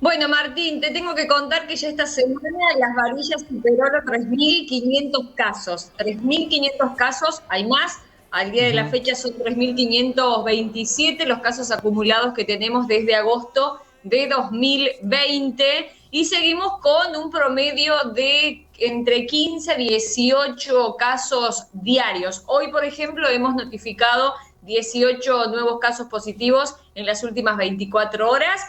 Bueno, Martín, te tengo que contar que ya esta semana Las Varillas superó los 3.500 casos. 3.500 casos, hay más. Al día de la Ujú. fecha son 3.527 los casos acumulados que tenemos desde agosto de 2020 y seguimos con un promedio de entre 15 a 18 casos diarios. Hoy, por ejemplo, hemos notificado 18 nuevos casos positivos en las últimas 24 horas.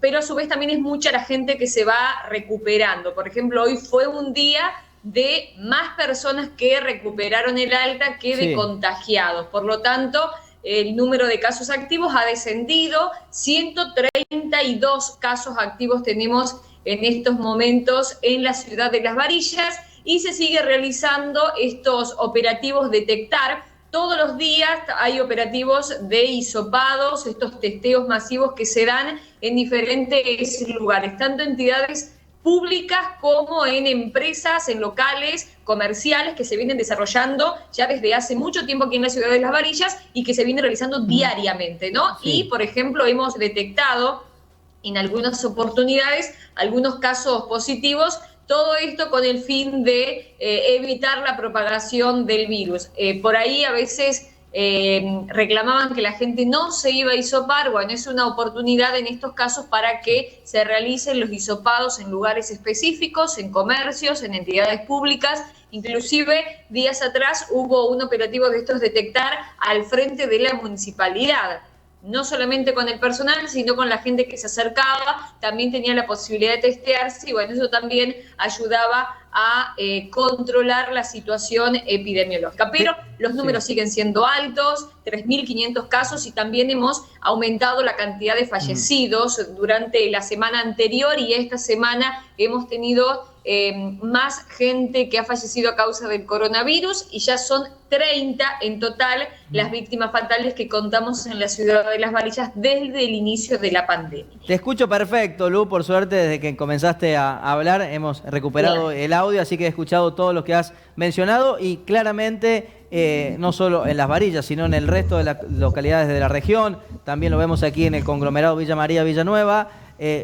Pero a su vez también es mucha la gente que se va recuperando. Por ejemplo, hoy fue un día de más personas que recuperaron el alta que de Sí. contagiados. Por lo tanto, el número de casos activos ha descendido. 132 casos activos tenemos en estos momentos en la ciudad de Las Varillas y se sigue realizando estos operativos detectar. Todos los días hay operativos de hisopados, estos testeos masivos que se dan en diferentes lugares, tanto entidades públicas como en empresas, en locales comerciales que se vienen desarrollando ya desde hace mucho tiempo aquí en la ciudad de Las Varillas y que se viene realizando diariamente, ¿no? Y, Sí. por ejemplo, hemos detectado en algunas oportunidades algunos casos positivos, todo esto con el fin de evitar la propagación del virus. Por ahí a veces reclamaban que la gente no se iba a hisopar. Bueno, es una oportunidad en estos casos para que se realicen los hisopados en lugares específicos, en comercios, en entidades públicas. Inclusive días atrás hubo un operativo de estos detectar al frente de la municipalidad, no solamente con el personal, sino con la gente que se acercaba, también tenía la posibilidad de testearse y bueno, eso también ayudaba a controlar la situación epidemiológica. Pero los Sí. números siguen siendo altos, 3.500 casos y también hemos aumentado la cantidad de Ujú. fallecidos durante la semana anterior y esta semana hemos tenido más gente que ha fallecido a causa del coronavirus y ya son 30 en total las víctimas fatales que contamos en la ciudad de Las Varillas desde el inicio de la pandemia. Te escucho perfecto, Lu, por suerte desde que comenzaste a hablar hemos recuperado Bien. el audio, así que he escuchado todo lo que has mencionado y claramente no solo en Las Varillas, sino en el resto de las localidades de la región, también lo vemos aquí en el conglomerado Villa María, Villanueva,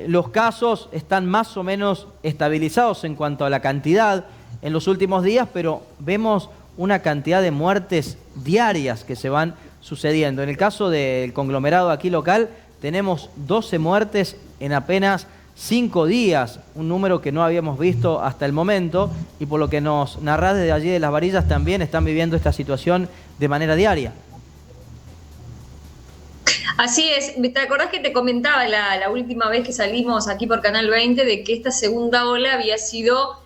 los casos están más o menos estabilizados en cuanto a la cantidad en los últimos días, pero vemos una cantidad de muertes diarias que se van sucediendo. En el caso del conglomerado aquí local, tenemos 12 muertes en apenas 5 días, un número que no habíamos visto hasta el momento y por lo que nos narrás desde allí de Las Varillas también están viviendo esta situación de manera diaria. Así es, ¿te acordás que te comentaba la última vez que salimos aquí por Canal 20 de que esta segunda ola había sido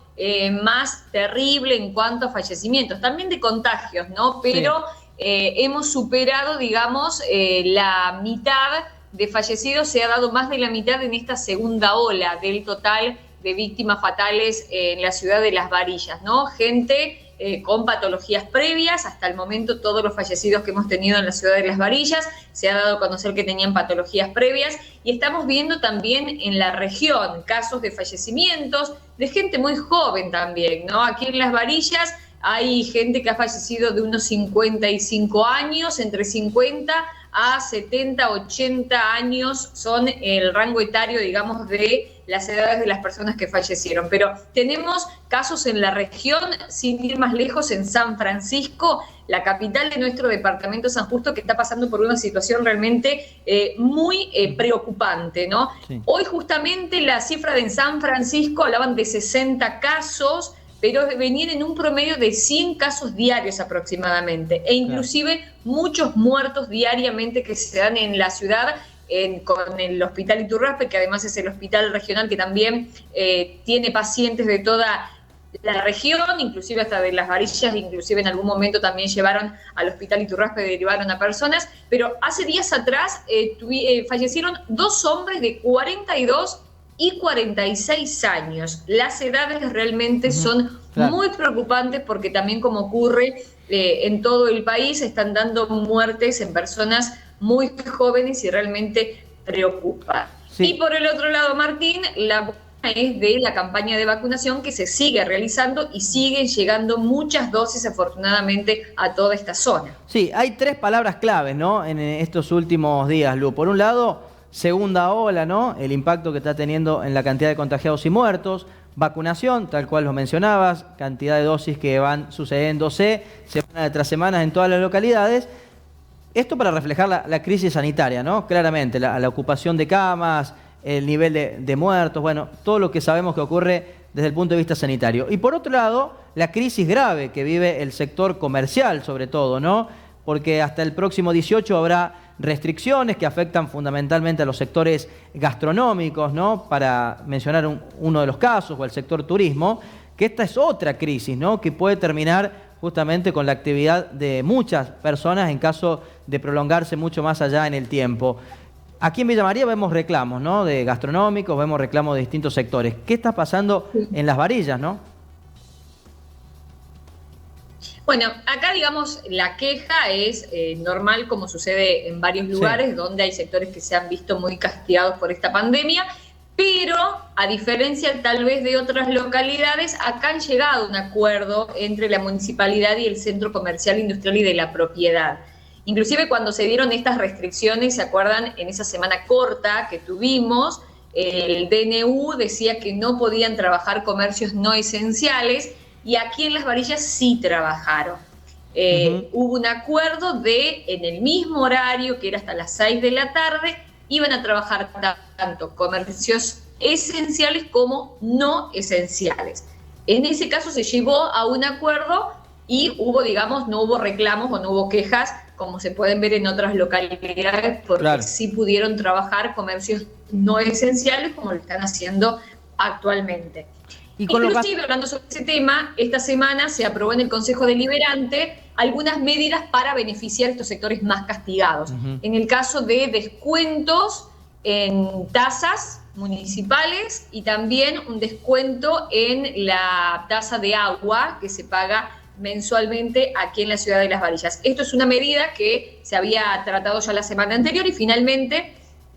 más terrible en cuanto a fallecimientos, también de contagios, ¿no? Sí. Pero hemos superado, digamos, la mitad de fallecidos, se ha dado más de la mitad en esta segunda ola del total de víctimas fatales en la ciudad de Las Varillas, ¿no? Gente con patologías previas. Hasta el momento todos los fallecidos que hemos tenido en la ciudad de Las Varillas se ha dado a conocer que tenían patologías previas y estamos viendo también en la región casos de fallecimientos de gente muy joven también, ¿no? Aquí en Las Varillas hay gente que ha fallecido de unos 55 años, entre 50 a 70, 80 años son el rango etario, digamos, de las edades de las personas que fallecieron. Pero tenemos casos en la región, sin ir más lejos, en San Francisco, la capital de nuestro departamento San Justo, que está pasando por una situación realmente muy preocupante, ¿no? Sí. Hoy justamente la cifra de San Francisco hablaban de 60 casos, pero venían en un promedio de 100 casos diarios aproximadamente, e Claro. inclusive muchos muertos diariamente que se dan en la ciudad, con el Hospital Iturraspe, que además es el hospital regional que también tiene pacientes de toda la región, inclusive hasta de Las Varillas, inclusive en algún momento también llevaron al Hospital Iturraspe, derivaron a personas, pero hace días atrás fallecieron 2 hombres de 42 y 46 años. Las edades realmente son Claro. muy preocupantes porque también, como ocurre en todo el país, están dando muertes en personas muy jóvenes y realmente preocupa. Y Sí. por el otro lado, Martín, la buena es de la campaña de vacunación que se sigue realizando y siguen llegando muchas dosis afortunadamente a toda esta zona. Sí, hay 3 palabras claves, ¿no? En estos últimos días, Lu. Por un lado, segunda ola, ¿no? El impacto que está teniendo en la cantidad de contagiados y muertos, vacunación, tal cual lo mencionabas, cantidad de dosis que van sucediéndose semana tras semana en todas las localidades. Esto para reflejar la crisis sanitaria, ¿no? Claramente, la ocupación de camas, el nivel de muertos, bueno, todo lo que sabemos que ocurre desde el punto de vista sanitario. Y por otro lado, la crisis grave que vive el sector comercial, sobre todo, ¿no? Porque hasta el próximo 18 habrá restricciones que afectan fundamentalmente a los sectores gastronómicos, ¿no? Para mencionar uno de los casos, o el sector turismo, que esta es otra crisis, ¿no? Que puede terminar justamente con la actividad de muchas personas en caso de prolongarse mucho más allá en el tiempo. Aquí en Villa María vemos reclamos, ¿no? De gastronómicos, vemos reclamos de distintos sectores. ¿Qué está pasando en Las Varillas, no? Bueno, acá digamos la queja es normal como sucede en varios lugares donde hay sectores que se han visto muy castigados por esta pandemia, pero a diferencia tal vez de otras localidades, acá han llegado a un acuerdo entre la municipalidad y el centro comercial, industrial y de la propiedad. Inclusive cuando se dieron estas restricciones, ¿se acuerdan? En esa semana corta que tuvimos, el DNU decía que no podían trabajar comercios no esenciales, y aquí en Las Varillas sí trabajaron. Hubo un acuerdo de, en el mismo horario, que era hasta las 6 de la tarde, iban a trabajar tanto comercios esenciales como no esenciales. En ese caso se llegó a un acuerdo y hubo, digamos, no hubo reclamos o no hubo quejas, como se pueden ver en otras localidades, porque sí pudieron trabajar comercios no esenciales como lo están haciendo actualmente. Inclusive, hablando sobre ese tema, esta semana se aprobó en el Consejo Deliberante algunas medidas para beneficiar a estos sectores más castigados. En el caso de descuentos en tasas municipales y también un descuento en la tasa de agua que se paga mensualmente aquí en la ciudad de Las Varillas. Esto es una medida que se había tratado ya la semana anterior y finalmente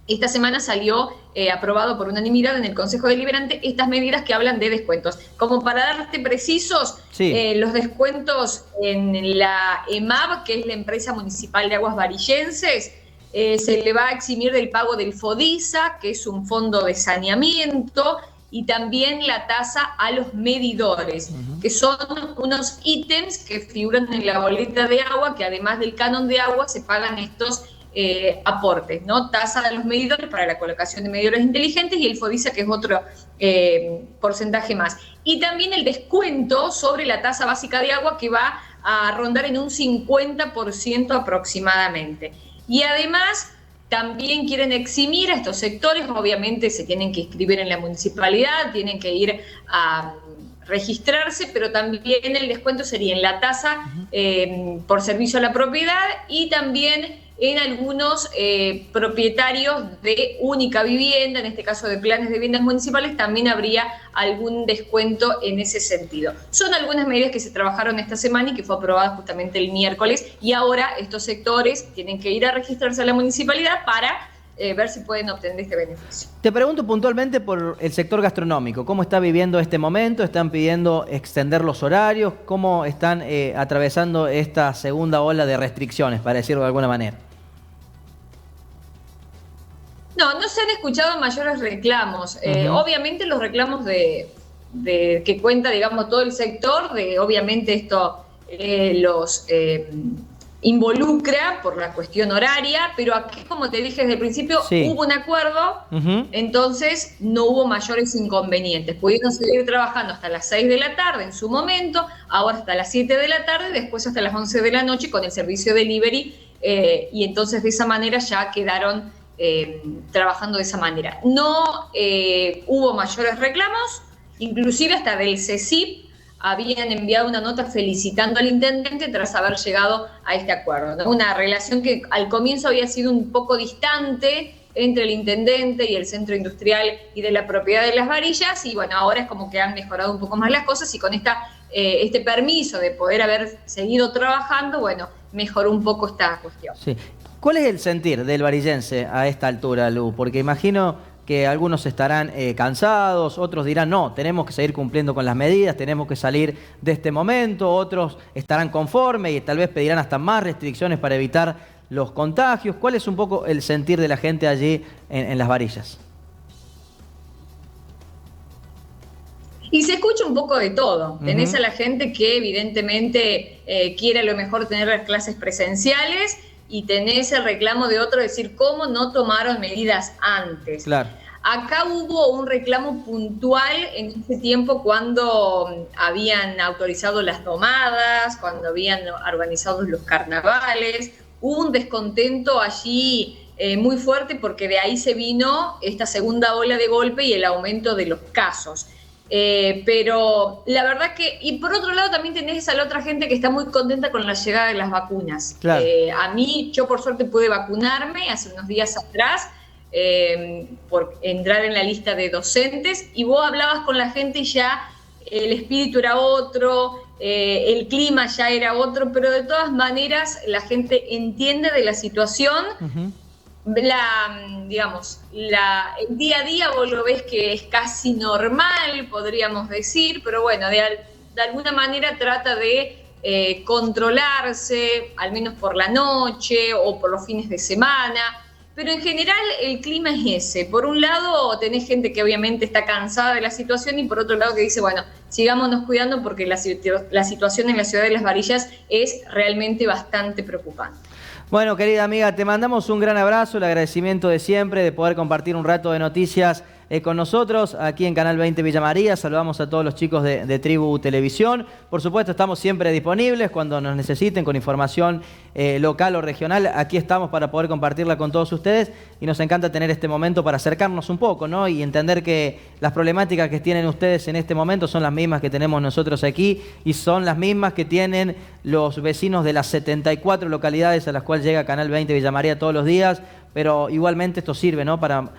esta semana salió aprobado por unanimidad en el Consejo Deliberante estas medidas que hablan de descuentos. Como para darte precisos, los descuentos en la EMAV, que es la Empresa Municipal de Aguas Varillenses, se le va a eximir del pago del FODISA, que es un fondo de saneamiento, y también la tasa a los medidores, que son unos ítems que figuran en la boleta de agua, que además del canon de agua se pagan estos aportes, ¿no? Tasa de los medidores para la colocación de medidores inteligentes y el FODISA, que es otro porcentaje más. Y también el descuento sobre la tasa básica de agua, que va a rondar en un 50% aproximadamente. Y además también quieren eximir a estos sectores, obviamente se tienen que inscribir en la municipalidad, tienen que ir a registrarse, pero también el descuento sería en la tasa por servicio a la propiedad y también en algunos propietarios de única vivienda, en este caso de planes de viviendas municipales, también habría algún descuento en ese sentido. Son algunas medidas que se trabajaron esta semana y que fue aprobada justamente el miércoles, y ahora estos sectores tienen que ir a registrarse a la municipalidad para ver si pueden obtener este beneficio. Te pregunto puntualmente por el sector gastronómico. ¿Cómo está viviendo este momento? ¿Están pidiendo extender los horarios? ¿Cómo están atravesando esta segunda ola de restricciones, para decirlo de alguna manera? No se han escuchado mayores reclamos. Obviamente los reclamos de que cuenta, digamos, todo el sector, obviamente esto los involucra por la cuestión horaria, pero aquí, como te dije desde el principio, hubo un acuerdo, entonces no hubo mayores inconvenientes. Pudieron seguir trabajando hasta las 6 de la tarde en su momento, ahora hasta las 7 de la tarde, después hasta las 11 de la noche con el servicio delivery, y entonces de esa manera ya quedaron trabajando de esa manera. No hubo mayores reclamos, inclusive hasta del CECIP habían enviado una nota felicitando al intendente tras haber llegado a este acuerdo, ¿no? Una relación que al comienzo había sido un poco distante entre el intendente y el centro industrial y de la propiedad de Las Varillas, y bueno, ahora es como que han mejorado un poco más las cosas, y con este permiso de poder haber seguido trabajando, bueno, mejoró un poco esta cuestión. Sí. ¿Cuál es el sentir del varillense a esta altura, Lu? Porque imagino que algunos estarán cansados, otros dirán, no, tenemos que seguir cumpliendo con las medidas, tenemos que salir de este momento, otros estarán conformes y tal vez pedirán hasta más restricciones para evitar los contagios. ¿Cuál es un poco el sentir de la gente allí en Las Varillas? Y se escucha un poco de todo. Tenés a la gente que evidentemente quiere a lo mejor tener las clases presenciales y tenés el reclamo de otro, decir, ¿cómo no tomaron medidas antes? Claro. Acá hubo un reclamo puntual en ese tiempo cuando habían autorizado las tomadas, cuando habían organizado los carnavales. Hubo un descontento allí muy fuerte porque de ahí se vino esta segunda ola de golpe y el aumento de los casos. Pero la verdad que, y por otro lado también tenés a la otra gente que está muy contenta con la llegada de las vacunas. Claro. A mí, yo por suerte pude vacunarme hace unos días atrás, por entrar en la lista de docentes, y vos hablabas con la gente y ya el espíritu era otro, el clima ya era otro, pero de todas maneras la gente entiende de la situación. Digamos, el día a día vos lo ves que es casi normal, podríamos decir, pero bueno, de alguna manera trata de controlarse, al menos por la noche o por los fines de semana. Pero en general el clima es ese. Por un lado tenés gente que obviamente está cansada de la situación y por otro lado que dice, bueno, sigámonos cuidando porque la situación en la ciudad de Las Varillas es realmente bastante preocupante. Bueno, querida amiga, te mandamos un gran abrazo, el agradecimiento de siempre, de poder compartir un rato de noticias con nosotros aquí en Canal 20 Villa María. Saludamos a todos los chicos de Tribu Televisión. Por supuesto, estamos siempre disponibles cuando nos necesiten con información local o regional. Aquí estamos para poder compartirla con todos ustedes y nos encanta tener este momento para acercarnos un poco, ¿no? Y entender que las problemáticas que tienen ustedes en este momento son las mismas que tenemos nosotros aquí y son las mismas que tienen los vecinos de las 74 localidades a las cuales llega Canal 20 Villa María todos los días. Pero igualmente esto sirve, ¿no?, para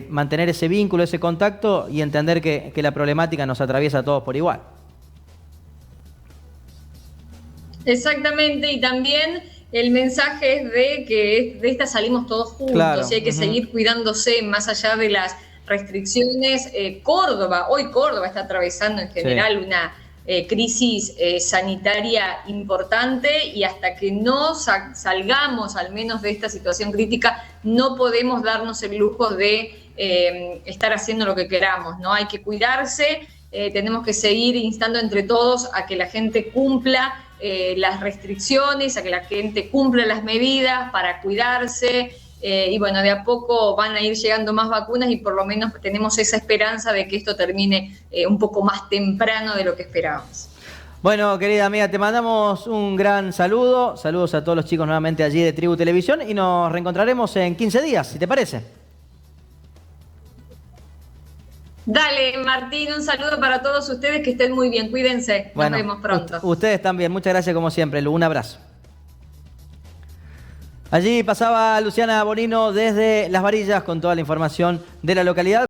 mantener ese vínculo, ese contacto y entender que la problemática nos atraviesa a todos por igual. Exactamente, y también el mensaje es de que de esta salimos todos juntos, claro, y hay que seguir cuidándose más allá de las restricciones. Hoy Córdoba está atravesando en general una crisis sanitaria importante y hasta que no salgamos al menos de esta situación crítica no podemos darnos el lujo de estar haciendo lo que queramos, ¿no? Hay que cuidarse, tenemos que seguir instando entre todos a que la gente cumpla las restricciones, a que la gente cumpla las medidas para cuidarse. Y bueno, de a poco van a ir llegando más vacunas y por lo menos tenemos esa esperanza de que esto termine un poco más temprano de lo que esperábamos. Bueno, querida amiga, te mandamos un gran saludo. Saludos a todos los chicos nuevamente allí de Tribu Televisión y nos reencontraremos en 15 días, si te parece. Dale, Martín, un saludo para todos ustedes, que estén muy bien, cuídense, nos vemos pronto. Ustedes también, muchas gracias como siempre, Lu, un abrazo. Allí pasaba Luciana Bonino desde Las Varillas con toda la información de la localidad.